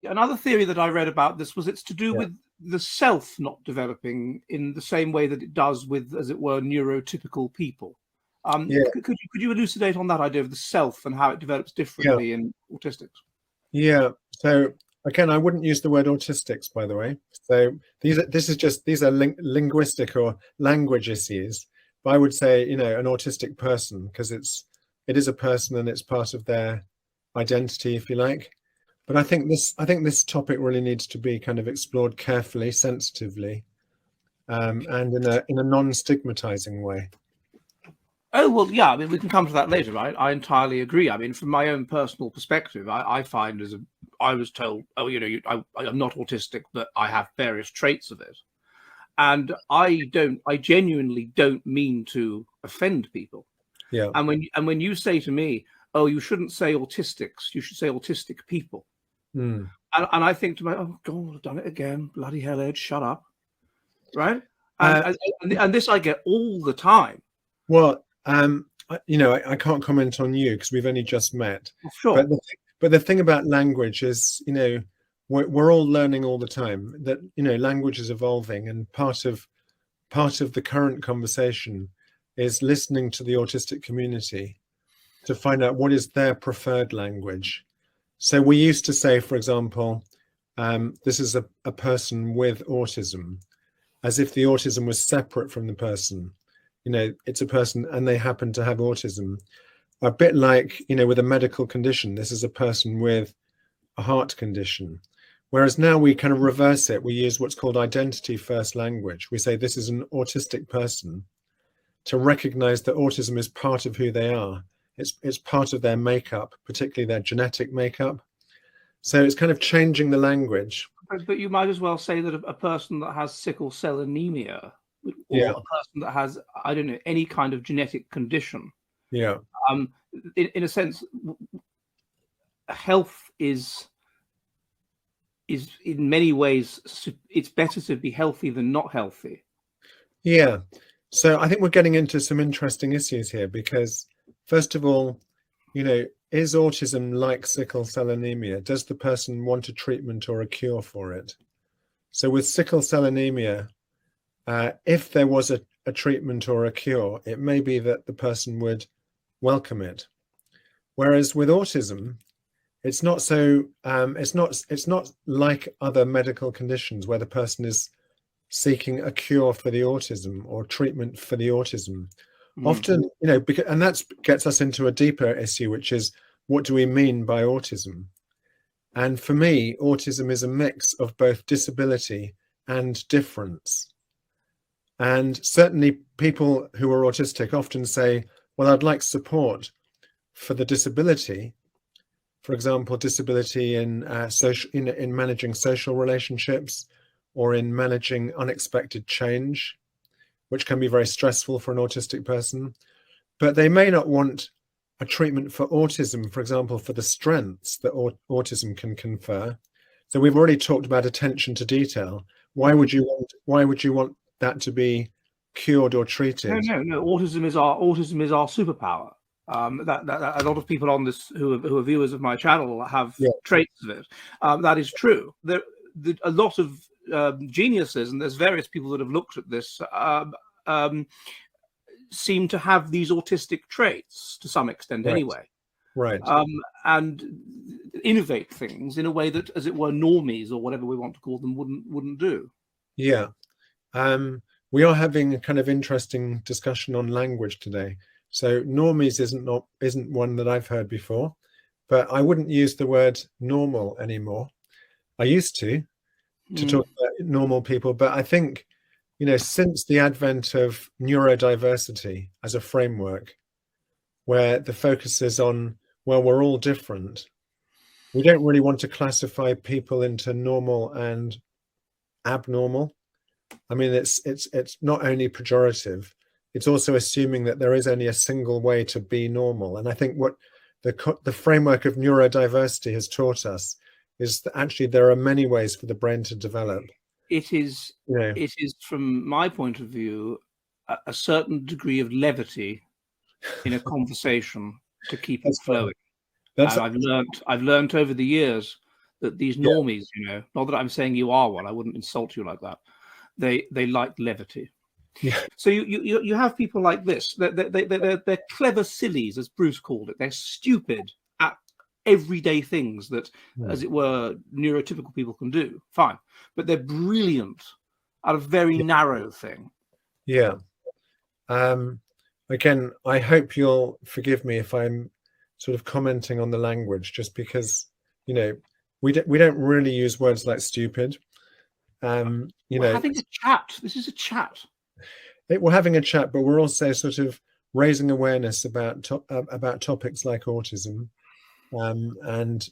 another theory that I read about this was it's to do with the self not developing in the same way that it does with, as it were, neurotypical people. Could you elucidate on that idea of the self and how it develops differently in autistics? Yeah. So again, I wouldn't use the word autistics, by the way. So these are linguistic or language issues. But I would say, an autistic person, because it is a person and it's part of their identity, if you like. But I think this topic really needs to be kind of explored carefully, sensitively, and in a non-stigmatizing way. Oh, well, yeah, I mean, we can come to that later, right? I entirely agree. I mean, from my own personal perspective, I find I was told, I'm not autistic, but I have various traits of it. And I genuinely don't mean to offend people. Yeah. And when you say to me, oh, you shouldn't say autistics, you should say autistic people. And I think to myself, oh, God, I've done it again. Bloody hell, Ed, shut up. Right? And this I get all the time. Well, I can't comment on you because we've only just met. Sure. But the thing about language is, we're all learning all the time. That language is evolving, and part of the current conversation is listening to the autistic community to find out what is their preferred language. So we used to say, for example, this is a person with autism, as if the autism was separate from the person. It's a person and they happen to have autism. A bit like, with a medical condition, this is a person with a heart condition. Whereas now we kind of reverse it. We use what's called identity first language. We say this is an autistic person, to recognize that autism is part of who they are. It's part of their makeup, particularly their genetic makeup. So it's kind of changing the language. But you might as well say that a person that has sickle cell anemia, or a person that has, I don't know, any kind of genetic condition. Yeah. In a sense, health is in many ways, it's better to be healthy than not healthy. Yeah. So I think we're getting into some interesting issues here because, first of all, is autism like sickle cell anemia? Does the person want a treatment or a cure for it? So with sickle cell anemia, if there was a treatment or a cure, it may be that the person would welcome it. Whereas with autism, it's not so. It's not like other medical conditions where the person is seeking a cure for the autism or treatment for the autism. Often, and that gets us into a deeper issue, which is what do we mean by autism? And for me, autism is a mix of both disability and difference. And certainly people who are autistic often say, well, I'd like support for the disability. For example, disability in managing social relationships or in managing unexpected change, which can be very stressful for an autistic person. But they may not want a treatment for autism, for example, for the strengths that autism can confer. So we've already talked about attention to detail. Why would you want that to be cured or treated? No. Autism is our superpower. That a lot of people on this who are viewers of my channel have traits of it. That is true. A lot of geniuses, and there's various people that have looked at this, seem to have these autistic traits to some extent, anyway. Right. And innovate things in a way that, as it were, normies or whatever we want to call them wouldn't do. Yeah. We are having a kind of interesting discussion on language today. So normies isn't one that I've heard before, but I wouldn't use the word normal anymore. I used to talk about normal people, but I think, since the advent of neurodiversity as a framework, where the focus is on, well, we're all different, we don't really want to classify people into normal and abnormal. I mean, it's not only pejorative, it's also assuming that there is only a single way to be normal. And I think what the framework of neurodiversity has taught us is that actually there are many ways for the brain to develop. It is, from my point of view, a certain degree of levity in a conversation to keep it flowing. And I've learned over the years that these Yeah. normies, not that I'm saying you are one, I wouldn't insult you like that. They like levity. Yeah. So you have people like this. They're clever sillies, as Bruce called it. They're stupid at everyday things that, as it were, neurotypical people can do. Fine, but they're brilliant at a very narrow thing. Yeah. Again, I hope you'll forgive me if I'm sort of commenting on the language, just because we don't really use words like stupid. We're having a chat. This is a chat. We're having a chat, but we're also sort of raising awareness about topics like autism and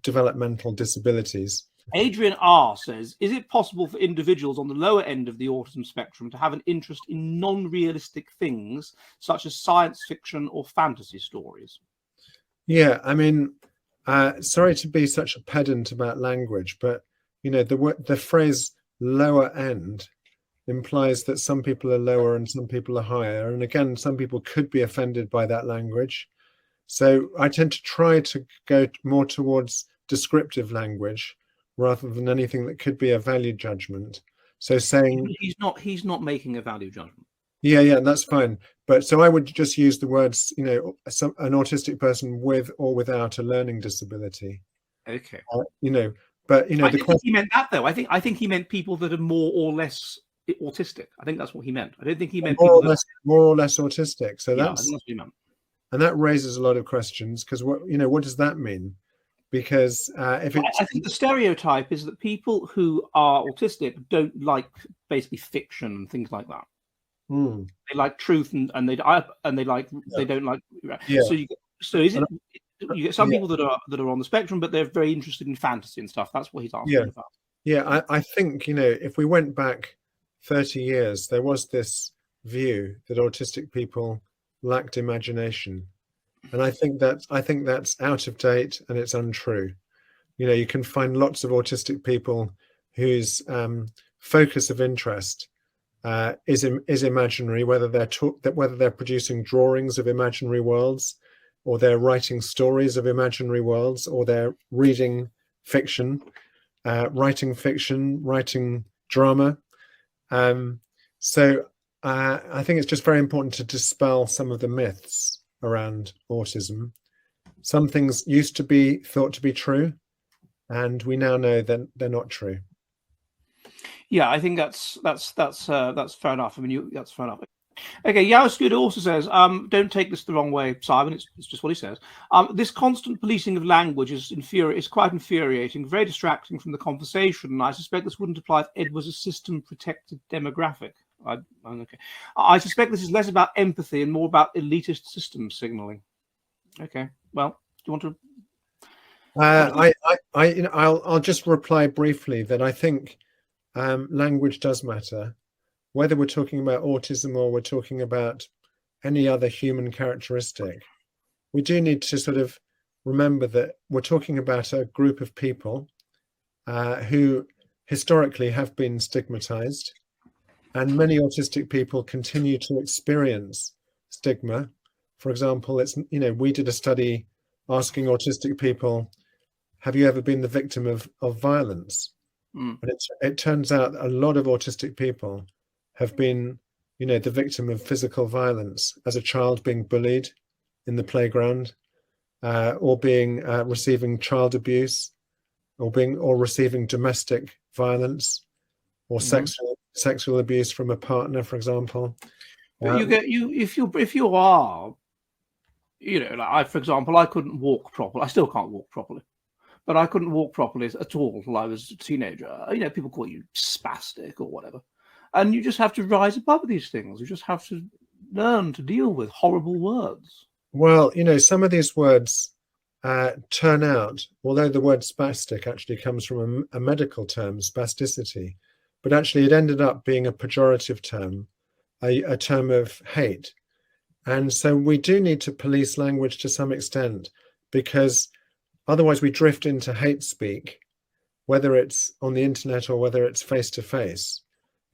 developmental disabilities. Adrian R says, is it possible for individuals on the lower end of the autism spectrum to have an interest in non-realistic things such as science fiction or fantasy stories? Yeah, I mean, sorry to be such a pedant about language, but the phrase lower end implies that some people are lower and some people are higher, and again, some people could be offended by that language. So I tend to try to go more towards descriptive language rather than anything that could be a value judgment. So saying he's not making a value judgment. Yeah, that's fine. But so I would just use the words, an autistic person with or without a learning disability. Okay. But I don't think he meant that though. I think he meant people that are more or less autistic. I think that's what he meant. I don't think he meant more people or less autistic. So I that's think that's what he meant. And that raises a lot of questions, because what does that mean? Because if it's, I think the stereotype is that people who are autistic don't like basically fiction and things like that. They like truth and they don't like. Yeah. So you get some people that are on the spectrum, but they're very interested in fantasy and stuff. That's what he's asking about. Yeah, I think if we went back 30 years, there was this view that autistic people lacked imagination, and I think that's out of date and it's untrue. You can find lots of autistic people whose focus of interest is imaginary, whether they're producing drawings of imaginary worlds, or they're writing stories of imaginary worlds, or they're reading fiction, writing fiction, writing drama. So I think it's just very important to dispel some of the myths around autism. Some things used to be thought to be true, and we now know that they're not true. Yeah, I think that's fair enough. I mean, that's fair enough. Okay, Yowascuda also says, don't take this the wrong way, Simon. It's just what he says. This constant policing of language is quite infuriating, very distracting from the conversation. And I suspect this wouldn't apply if Ed was a system-protected demographic. Okay. I suspect this is less about empathy and more about elitist system signaling. Okay. Well, do you want to? I'll just reply briefly that I think language does matter, whether we're talking about autism or we're talking about any other human characteristic. We do need to sort of remember that we're talking about a group of people who historically have been stigmatized, and many autistic people continue to experience stigma. For example, we did a study asking autistic people, have you ever been the victim of violence? And it turns out a lot of autistic people have been, the victim of physical violence as a child, being bullied in the playground, or being receiving child abuse, or receiving domestic violence, or sexual abuse from a partner, for example. But if you are, like for example, I couldn't walk properly. I still can't walk properly. But I couldn't walk properly at all until I was a teenager. People call you spastic or whatever. And you just have to rise above these things. You just have to learn to deal with horrible words. Well, some of these words turn out, although the word spastic actually comes from a medical term, spasticity, but actually it ended up being a pejorative term, a term of hate. And so we do need to police language to some extent, because otherwise we drift into hate speak, whether it's on the internet or whether it's face to face.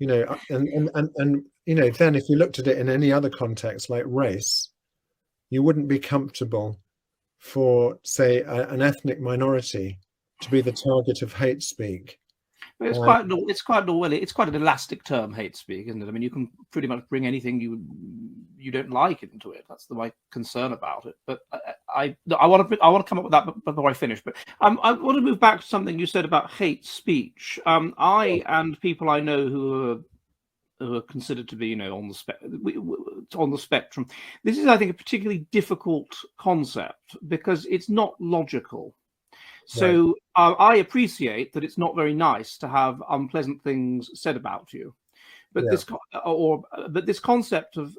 And then if you looked at it in any other context like race, you wouldn't be comfortable for, say, an ethnic minority to be the target of hate speak. But it's quite an elastic term, hate speak, isn't it? I mean, you can pretty much bring anything you don't like into it. That's my concern about it. But I want to come up with that before I finish. But I want to move back to something you said about hate speech. I and people I know who are considered to be, on the spectrum. This is, I think, a particularly difficult concept because it's not logical. So I appreciate that it's not very nice to have unpleasant things said about you, but this concept of,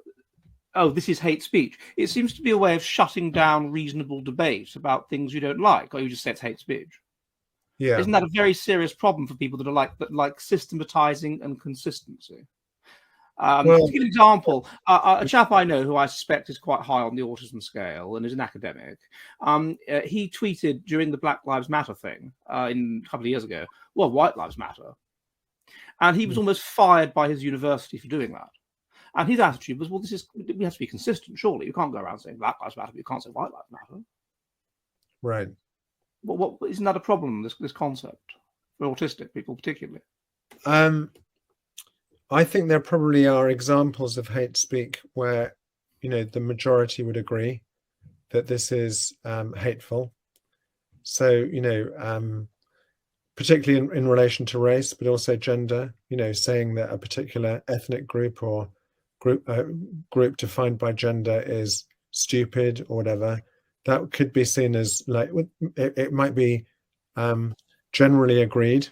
oh, this is hate speech, it seems to be a way of shutting down reasonable debate about things you don't like, or you just say it's hate speech. Yeah, isn't that a very serious problem for people that are like systematizing and consistency? To give an example, a chap I know who I suspect is quite high on the autism scale and is an academic, he tweeted during the Black Lives Matter thing a couple of years ago, well, White Lives Matter. And he was almost fired by his university for doing that. And his attitude was, well, we have to be consistent, surely. You can't go around saying Black Lives Matter, but you can't say White Lives Matter. Right. Well, isn't that a problem, this concept, for autistic people particularly? I think there probably are examples of hate speak where, the majority would agree that this is hateful. So, particularly in relation to race, but also gender, saying that a particular ethnic group or group defined by gender is stupid or whatever, that could be seen as like, it might be generally agreed.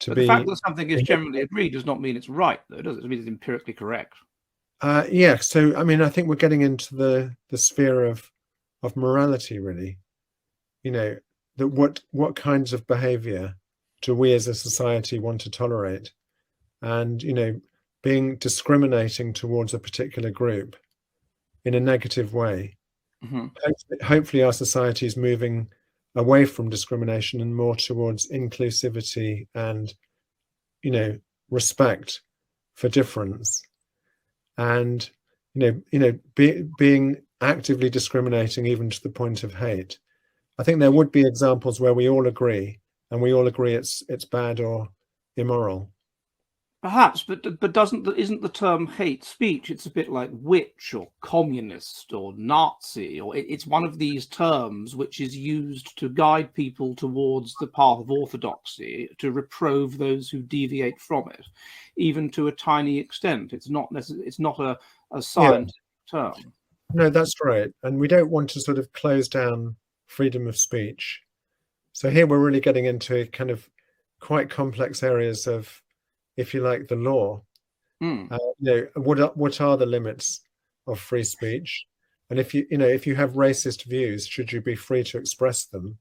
But the fact that something is generally agreed does not mean it's right, though, does it? It means it's empirically correct. Yeah. So, I mean, I think we're getting into the sphere of morality, really. That what kinds of behaviour do we as a society want to tolerate, and being discriminating towards a particular group in a negative way. Mm-hmm. Hopefully, our society is moving away from discrimination and more towards inclusivity and respect for difference, and being actively discriminating even to the point of hate. I think there would be examples where we all agree it's bad or immoral. Perhaps, but isn't the term hate speech? It's a bit like witch or communist or Nazi, or it's one of these terms which is used to guide people towards the path of orthodoxy, to reprove those who deviate from it, even to a tiny extent. It's not a scientific term. No, that's right, and we don't want to sort of close down freedom of speech. So here we're really getting into kind of quite complex areas of, if you like, the law. What are the limits of free speech? And if you have racist views, should you be free to express them?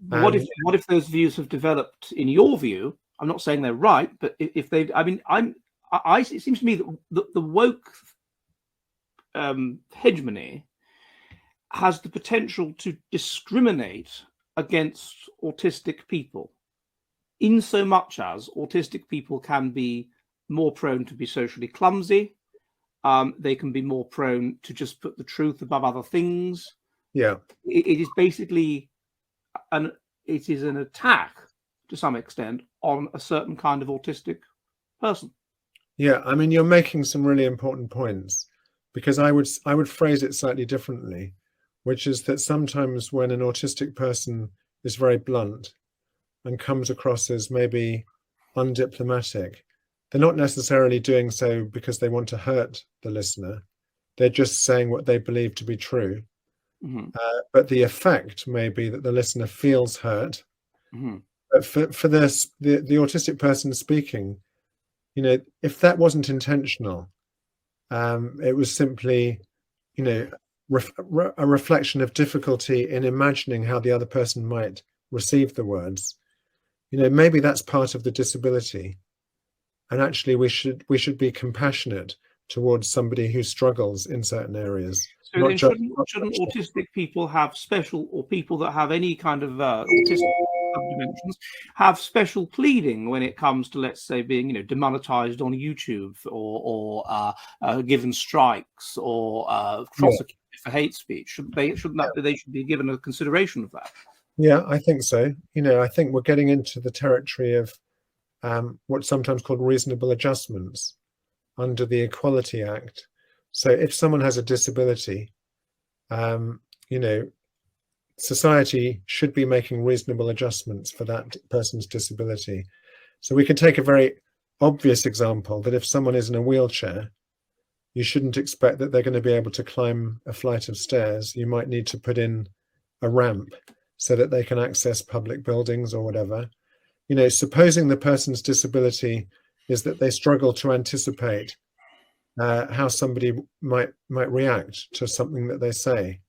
What if those views have developed, in your view? I'm not saying they're right, but if they, I mean, it seems to me that the woke hegemony has the potential to discriminate against autistic people, in so much as autistic people can be more prone to be socially clumsy. They can be more prone to just put the truth above other things. Yeah. It is basically an attack to some extent on a certain kind of autistic person. Yeah, I mean, you're making some really important points, because I would phrase it slightly differently, which is that sometimes when an autistic person is very blunt and comes across as maybe undiplomatic, they're not necessarily doing so because they want to hurt the listener. They're just saying what they believe to be true. Mm-hmm. But the effect may be that the listener feels hurt. Mm-hmm. But for the autistic person speaking, if that wasn't intentional, it was simply, a reflection of difficulty in imagining how the other person might receive the words. Maybe that's part of the disability, and actually we should be compassionate towards somebody who struggles in certain areas. So then shouldn't autistic people have special, or people that have any kind of autistic subdimensions have special pleading when it comes to, let's say, being demonetized on YouTube, or given strikes, or prosecuted for hate speech? They should be given a consideration of that? Yeah, I think so. You know, I think we're getting into the territory of what's sometimes called reasonable adjustments under the Equality Act. So if someone has a disability, um, you know, society should be making reasonable adjustments for that person's disability. So we can take a very obvious example that if someone is in a wheelchair, you shouldn't expect that they're going to be able to climb a flight of stairs. You might need to put in a ramp so that they can access public buildings or whatever. You know, supposing the person's disability is that they struggle to anticipate how somebody might react to something that they say.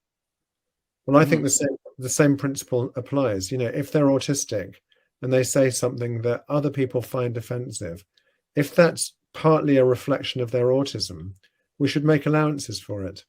Well, I think Mhm. the same principle applies. You know, if they're autistic and they say something that other people find offensive, if that's partly a reflection of their autism, we should make allowances for it.